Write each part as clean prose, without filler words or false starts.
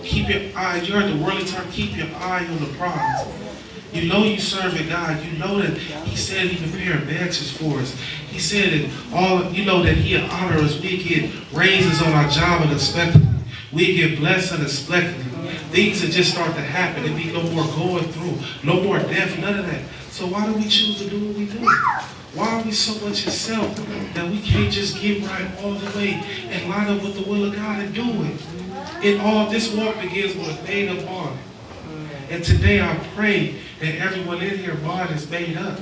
Keep your eyes, you heard the worldly term, keep your eye on the prize. You know you serve a God. You know that He said He prepared mansions for us. He said that you know that He'll honor us. We get raises on our job unexpectedly. We get blessed unexpectedly. Things that just start to happen. There be no more going through, no more death, none of that. So why do we choose to do what we do? Why are we so much in self that we can't just get right all the way and line up with the will of God and do it? This walk begins with a made up heart. And today I pray that everyone in here mind is made up.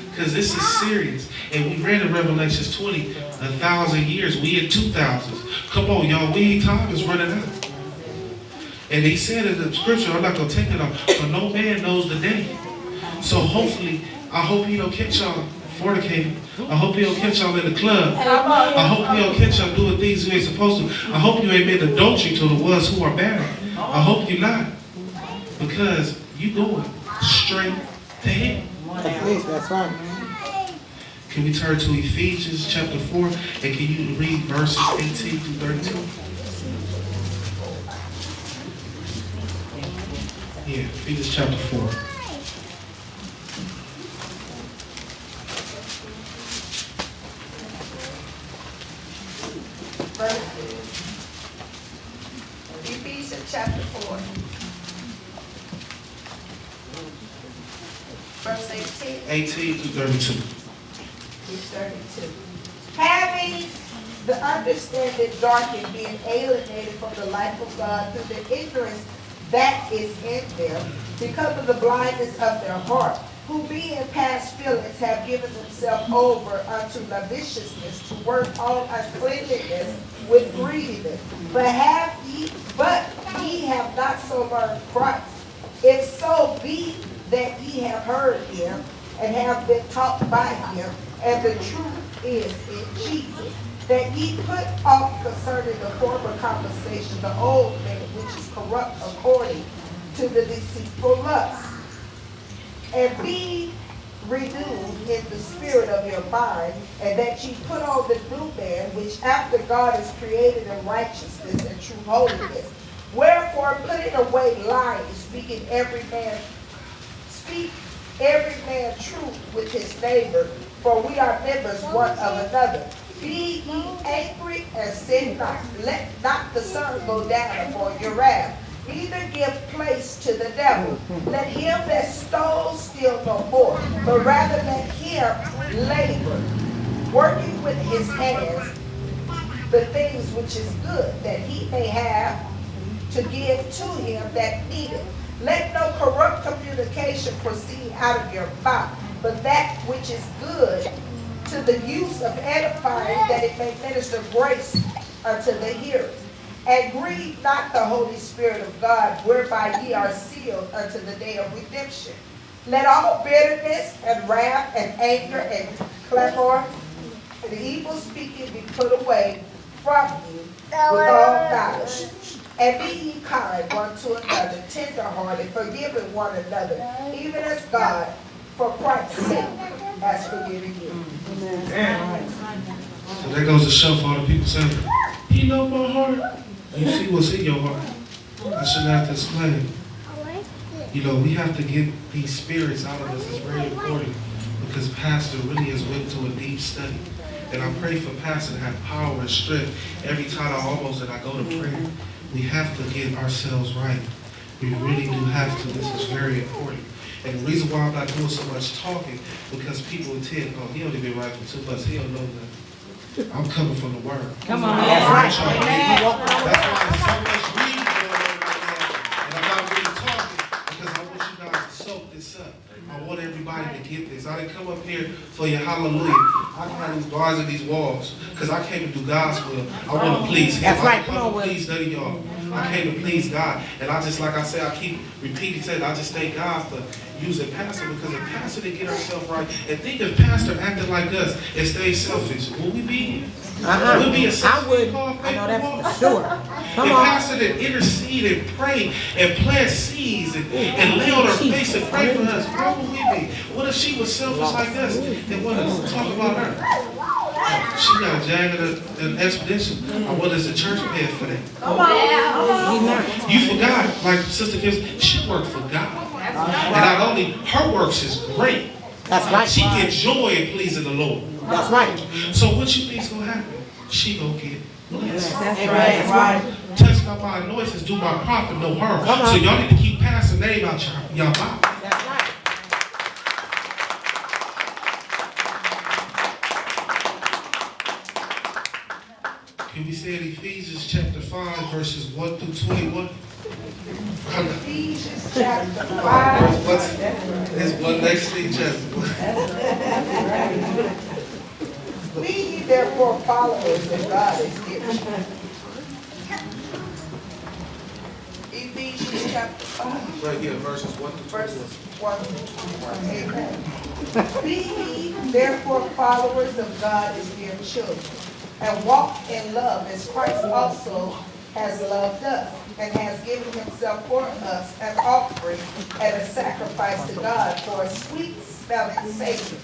Because this is serious. And we read in Revelations 20, 1,000 years. We in 2000s. Come on, y'all. Time is running out. And He said in the scripture, I'm not going to take it off, but no man knows the day. So hopefully, I hope He don't catch y'all fornicating. I hope He don't catch y'all in the club. I hope He don't catch y'all doing things you ain't supposed to. I hope you ain't made adultery to the ones who are married. I hope you're not. Because you going straight to Him. That's right. Can we turn to Ephesians chapter 4, and can you read verses 18 through 32? Yeah, Ephesians chapter 4. Ephesians chapter 4. Verse 18. 18 through 32. 32. Having the understanding darkened, being alienated from the life of God through the ignorance that is in them, because of the blindness of their heart, who being past feelings have given themselves over unto lasciviousness to work all uncleanness with greediness. But ye have not so learned Christ. If so be that ye have heard Him and have been taught by Him, and the truth is in Jesus, that ye put off concerning the former conversation the old man which is corrupt according to the deceitful lust, and be renewed in the spirit of your mind, and that ye put on the new man, which after God is created in righteousness and true holiness. Wherefore, putting away lying, speak every man truth with his neighbor, for we are members one of another. Be ye angry and sin not. Let not the sun go down upon your wrath. Neither give place to the devil. Let him that stole steal no more, but rather let him labor, working with his hands the things which is good, that he may have to give to him that needeth. Let no corrupt communication proceed out of your mouth, but that which is good, to the use of edifying, that it may minister grace unto the hearers. And grieve not the Holy Spirit of God, whereby ye are sealed unto the day of redemption. Let all bitterness and wrath and anger and clamor and evil speaking be put away from you with all knowledge. And be ye kind one to another, tenderhearted, forgiving one another, even as God, for Christ's sake, has forgiven you. Amen. So that goes to show for all the people saying, He know my heart. You see what's in your heart. I shouldn't have to explain. You know, we have to get these spirits out of us. It's very important, because Pastor really has went to a deep study. And I pray for Pastor to have power and strength every time I go to prayer. We have to get ourselves right. We really do have to. This is very important. And the reason why I'm not doing so much talking, because people intend, oh, he only been right for 2 months. He don't know nothing. I'm coming from the Word. Come on. That's right. That's why there's so much reading going on right now. And I'm not really talking, because I want you guys to soak this up. I want everybody to get this. I didn't come up here for your hallelujah. I can have these bars and these walls, because I came to do God's will. I want to please Him. That's right. I come to please none of y'all. I came to please God. And I just, like I said, I keep repeating, I just thank God for using Pastor, because if Pastor didn't get herself right, and think if Pastor acted like us and stayed selfish, would we be here? We'll be a I would. I know that's for sure. Come if on. Pastor didn't intercede and pray and plant seeds and lay on her face and pray for us, where would we be? What if she was selfish like us and wanted us to talk about her? She got a jag and an expedition. I want us to church pay for that. Come on. You like Sister Kim, she worked for God. And not only her works is great, That's right. she get joy in pleasing the Lord. That's right. So what you think's gonna happen? She gonna get blessed. That's right. That's right. Touch not my anointings, do my prophet no harm. So y'all need to keep passing the name out y'all Bible. That's right. Can we say in Ephesians chapter 5, verses 1 through 21? Ephesians chapter 5. There's one next to each other. Be ye therefore followers of God as dear children. Ephesians chapter 5. Right here, verses 1 through 21. Verses 1 through 21. Amen. Be ye therefore followers of God as dear children, and walk in love as Christ also has loved us, and has given himself for us an offering and a sacrifice to God for a sweet-smelling Savior.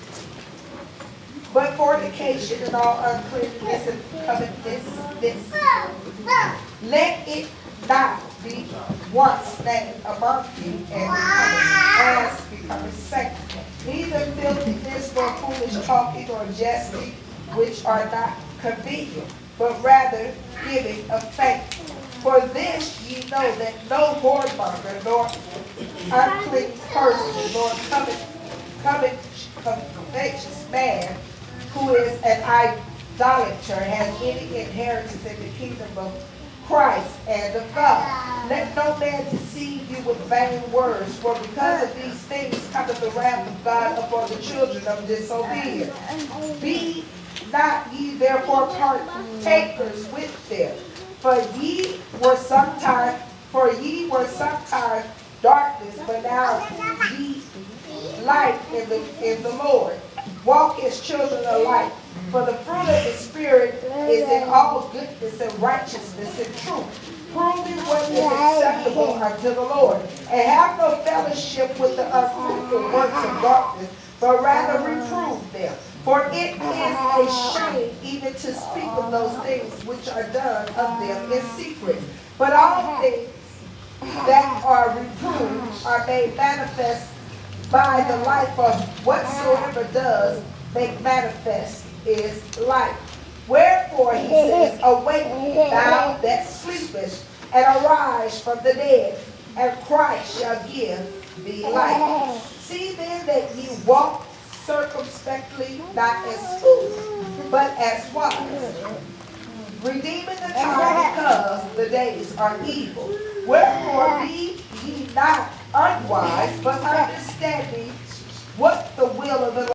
But fornication and all uncleanness and covetousness, let it not be once named among you and becoming sanctified. Neither filthiness nor foolish talking or jesting, which are not convenient, but rather giving of thanks. For this ye know that no whoremonger, nor unclean person, nor covetous man, who is an idolater, has any inheritance in the kingdom of Christ and of God. Let no man deceive you with vain words, for because of these things cometh the wrath of God upon the children of disobedience. Be not ye therefore partakers with them, for ye were sometime darkness, but now ye light in the Lord. Walk as children of light. For the fruit of the Spirit is in all goodness and righteousness and truth, proving what is acceptable unto the Lord. And have no fellowship with the unfruitful works of darkness, but rather reprove them. For it is a shame even to speak of those things which are done of them in secret. But all things that are reproved are made manifest by the life of whatsoever does make manifest is life. Wherefore he says, awake thou that sleepest, and arise from the dead, and Christ shall give thee life. See then that ye walk circumspectly, not as fools, but as wise, redeeming the time because the days are evil. Wherefore be ye not unwise, but understanding